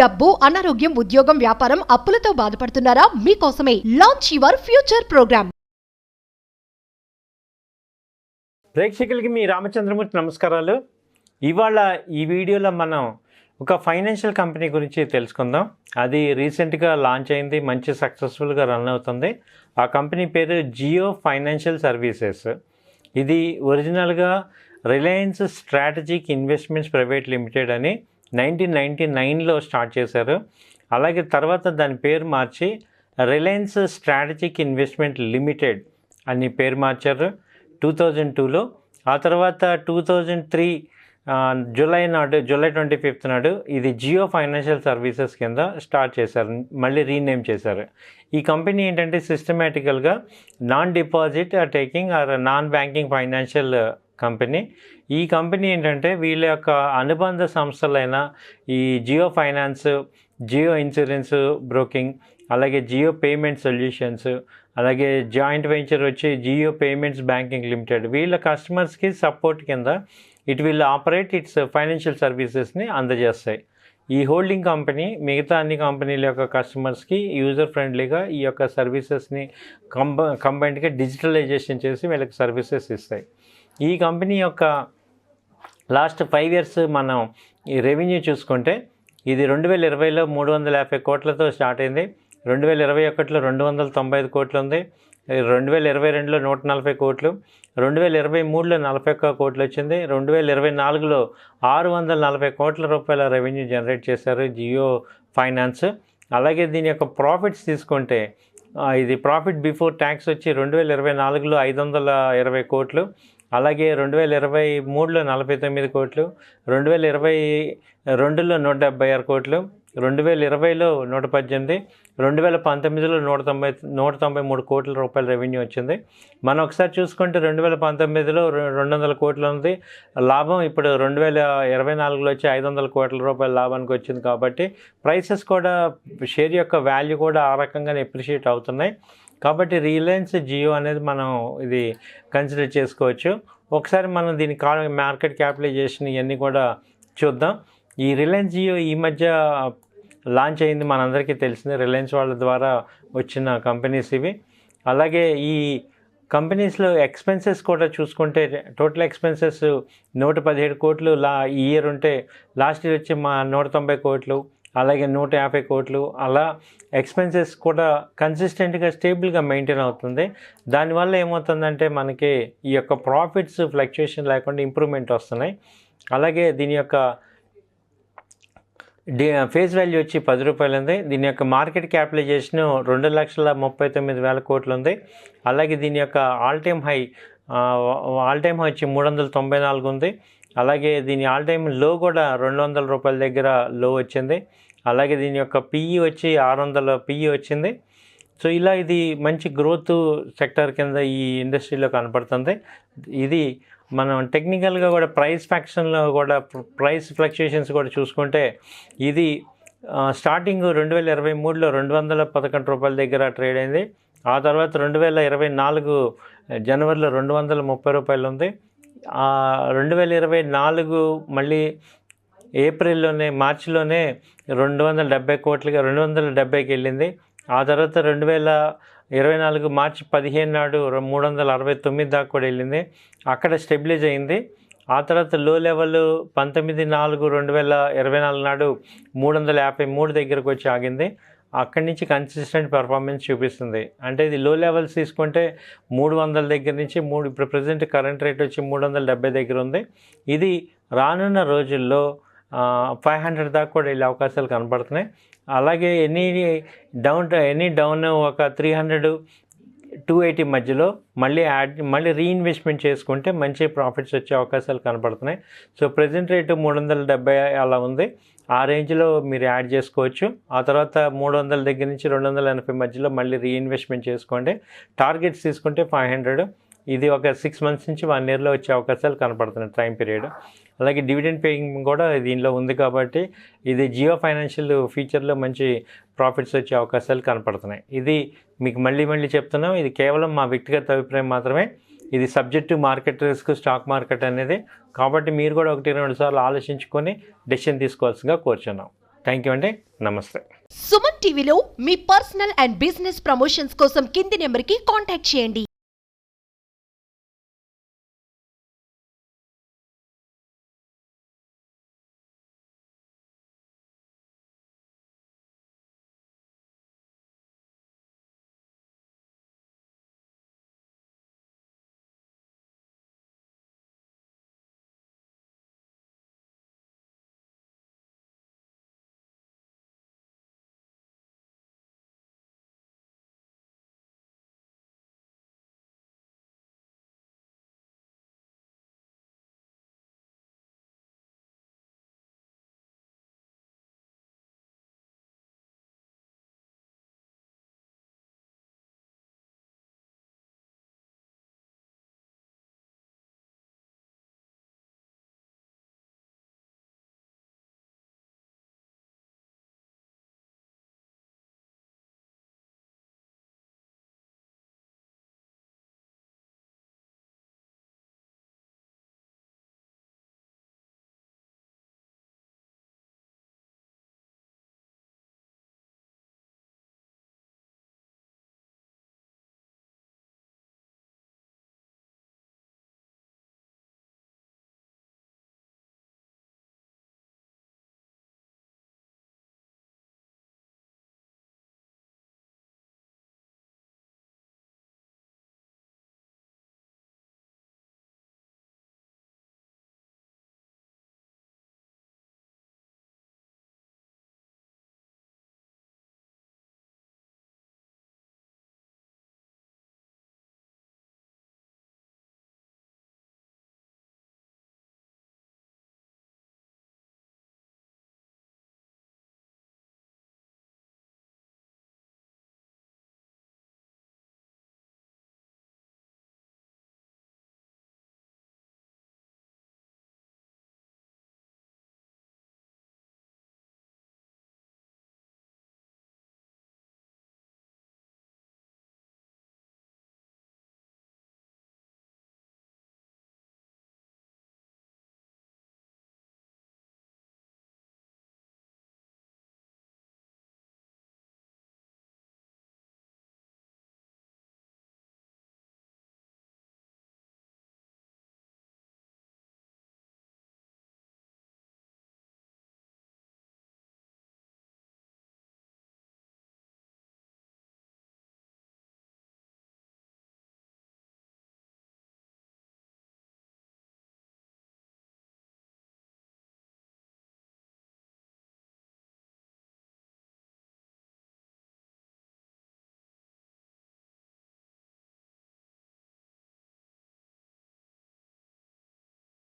డబ్బు, అనారోగ్యం, ఉద్యోగం, వ్యాపారం, అప్పులతో బాధపడుతున్నారా? మీకోసమే లాంచ్ యువర్ ఫ్యూచర్ ప్రోగ్రామ్. ప్రేక్షకులకి మీ రామచంద్రమూర్తి నమస్కారాలు. ఇవాళ ఈ వీడియోలో మనం ఒక ఫైనాన్షియల్ కంపెనీ గురించి తెలుసుకుందాం. అది రీసెంట్గా లాంచ్ అయింది, మంచి సక్సెస్ఫుల్గా రన్ అవుతుంది. ఆ కంపెనీ పేరు జియో ఫైనాన్షియల్ సర్వీసెస్. ఇది ఒరిజినల్గా Reliance strategic investments private limited అని 1999లో స్టార్ట్ చేశారు. అలాగే తర్వాత దాని పేరు మార్చి రిలయన్స్ స్ట్రాటజిక్ ఇన్వెస్ట్మెంట్ లిమిటెడ్ అని పేరు మార్చారు 2002లో. ఆ తర్వాత 2003 జూలై 25 నాడు ఇది జియో ఫైనాన్షియల్ సర్వీసెస్ కింద స్టార్ట్ చేశారు, మళ్ళీ రీనేమ్ చేశారు. ఈ కంపెనీ ఏంటంటే సిస్టమేటికల్గా non deposit taking or non banking financial company. ఈ కంపెనీ ఏంటంటే వీళ్ళ యొక్క అనుబంధ సంస్థలైన ఈ Jio finance, Jio insurance broking, అలాగే జియో పేమెంట్ సొల్యూషన్స్, అలాగే జాయింట్ వెంచర్ వచ్చి జియో పేమెంట్స్ బ్యాంకింగ్ లిమిటెడ్, వీళ్ళ కస్టమర్స్కి సపోర్ట్ కింద it will operate its financial సర్వీసెస్ని అందజేస్తాయి. ఈ హోల్డింగ్ కంపెనీ మిగతా అన్ని కంపెనీల యొక్క కస్టమర్స్కి యూజర్ ఫ్రెండ్లీగా ఈ యొక్క సర్వీసెస్ని కంబైన్డ్గా డిజిటలైజేషన్ చేసి వీళ్ళకి సర్వీసెస్ ఇస్తాయి. ఈ కంపెనీ యొక్క లాస్ట్ 5 years మనం ఈ రెవెన్యూ చూసుకుంటే ఇది 2020లో 350 కోట్లతో స్టార్ట్ అయింది. 2021లో 295 కోట్లు ఉంది. 2022లో 140 కోట్లు, 2023లో 41 కోట్లు వచ్చింది. 2024లో 640 కోట్ల రూపాయల రెవెన్యూ జనరేట్ చేశారు జియో ఫైనాన్స్. అలాగే దీని యొక్క ప్రాఫిట్స్ తీసుకుంటే ఇది ప్రాఫిట్ బిఫోర్ ట్యాక్స్ వచ్చి 2024లో 520 కోట్లు, అలాగే 2023లో 49 కోట్లు, 2022లో 176 కోట్లు, 2020లో 118, 2019లో 193 కోట్ల రూపాయల రెవెన్యూ వచ్చింది. మనం ఒకసారి చూసుకుంటే 2019లో 200 కోట్లు ఉంది లాభం. ఇప్పుడు 2024లో వచ్చి 500 కోట్ల రూపాయల లాభానికి వచ్చింది. కాబట్టి ప్రైసెస్ కూడా, షేర్ యొక్క వాల్యూ కూడా ఆ రకంగానే ఎప్రిషియేట్ అవుతున్నాయి. కాబట్టి రిలయన్స్ జియో అనేది మనం ఇది కన్సిడర్ చేసుకోవచ్చు. ఒకసారి మనం దీని మార్కెట్ క్యాపిటలైజేషన్ ఇవన్నీ కూడా చూద్దాం. ఈ రిలయన్స్ జియో ఈ మధ్య లాంచ్ అయింది, మనందరికీ తెలిసింది. రిలయన్స్ వాళ్ళ ద్వారా వచ్చిన కంపెనీస్ ఇవి. అలాగే ఈ కంపెనీస్లో ఎక్స్పెన్సెస్ కూడా చూసుకుంటే టోటల్ ఎక్స్పెన్సెస్ 117 కోట్లు ఈ ఇయర్ ఉంటే, లాస్ట్ ఇయర్ వచ్చి 190 కోట్లు, అలాగే 150 కోట్లు. అలా ఎక్స్పెన్సెస్ కూడా కన్సిస్టెంట్గా స్టేబుల్గా మెయింటైన్ అవుతుంది. దానివల్ల ఏమవుతుందంటే మనకి ఈ యొక్క ప్రాఫిట్స్ ఫ్లక్చుయేషన్ లేకుండా ఇంప్రూవ్మెంట్ వస్తున్నాయి. అలాగే దీని యొక్క ఫేస్ వాల్యూ వచ్చి 10 రూపాయలు ఉంది. దీని యొక్క మార్కెట్ క్యాపిటలైజేషన్ 2,39,000 కోట్లు ఉంది. అలాగే దీని యొక్క ఆల్ టైమ్ హై వచ్చి 394 ఉంది. అలాగే దీని ఆల్ టైమ్ లో కూడా 200 రూపాయల దగ్గర లో వచ్చింది. అలాగే దీని యొక్క పిఈ వచ్చి 600 పిఈ వచ్చింది. సో ఇలా ఇది మంచి గ్రోత్ సెక్టర్ కింద ఈ ఇండస్ట్రీలో కనపడుతుంది. ఇది మనం టెక్నికల్గా కూడా ప్రైస్ ఫ్యాక్షన్లో కూడా ప్రైస్ ఫ్లక్చుయేషన్స్ కూడా చూసుకుంటే ఇది స్టార్టింగ్ 2023లో 211 రూపాయల దగ్గర ట్రేడ్ అయింది. ఆ తర్వాత 2024 జనవరిలో 230 రూపాయలు ఉంది. 2024 మళ్ళీ ఏప్రిల్లోనే, మార్చిలోనే 270 కోట్లుగా 270కి వెళ్ళింది. ఆ తర్వాత 2024 మార్చి 15 నాడు 369 దాకా కూడా వెళ్ళింది. అక్కడ స్టెబిలైజ్ అయింది. ఆ తర్వాత లో లెవెల్ 19/4/2024 నాడు 353 దగ్గరకు వచ్చి ఆగింది. అక్కడి నుంచి కన్సిస్టెంట్ పర్ఫార్మెన్స్ చూపిస్తుంది. అంటే ఇది లో లెవెల్స్ తీసుకుంటే 300 దగ్గర నుంచి ఇప్పుడు ప్రజెంట్ కరెంట్ రేట్ వచ్చి 370 దగ్గర ఉంది. ఇది రానున్న రోజుల్లో 500 దాకా కూడా వెళ్ళే అవకాశాలు కనపడుతున్నాయి. అలాగే ఎనీ డౌన్ ఒక 300, 280 మధ్యలో మళ్ళీ రీఇన్వెస్ట్మెంట్ చేసుకుంటే మంచి ప్రాఫిట్స్ వచ్చే అవకాశాలు కనపడుతున్నాయి. సో ప్రజెంట్ రేటు 370 అలా ఉంది. ఆ రేంజ్లో మీరు యాడ్ చేసుకోవచ్చు. ఆ తర్వాత 300 దగ్గర నుంచి 280 మధ్యలో మళ్ళీ రీఇన్వెస్ట్మెంట్ చేసుకోండి. టార్గెట్స్ తీసుకుంటే 500. ఇది ఒక 6 months నుంచి 1 yearలో వచ్చే అవకాశాలు కనపడుతున్నాయి టైం పీరియడ్. అలాగే డివిడెండ్ పేయింగ్ కూడా దీనిలో ఉంది. కాబట్టి ఇది జియో ఫైనాన్షియల్ ఫ్యూచర్లో మంచి ప్రాఫిట్స్ వచ్చే అవకాశాలు కనపడుతున్నాయి. ఇది మీకు మళ్ళీ చెప్తున్నాం, ఇది కేవలం మా వ్యక్తిగత అభిప్రాయం మాత్రమే. ఇది subject to market risk, stock market అనేది. కాబట్టి మీరు కూడా 1-2 సార్లు ఆలోచించుకొని డెసిషన్ తీసుకోవాల్సిందిగా కోరుచున్నాం. థ్యాంక్ యూ అండి, నమస్తే. సుమన్ టీవీలో మీ పర్సనల్ అండ్ బిజినెస్ ప్రమోషన్స్ కోసం కింది నెంబర్కి కాంటాక్ట్ చేయండి.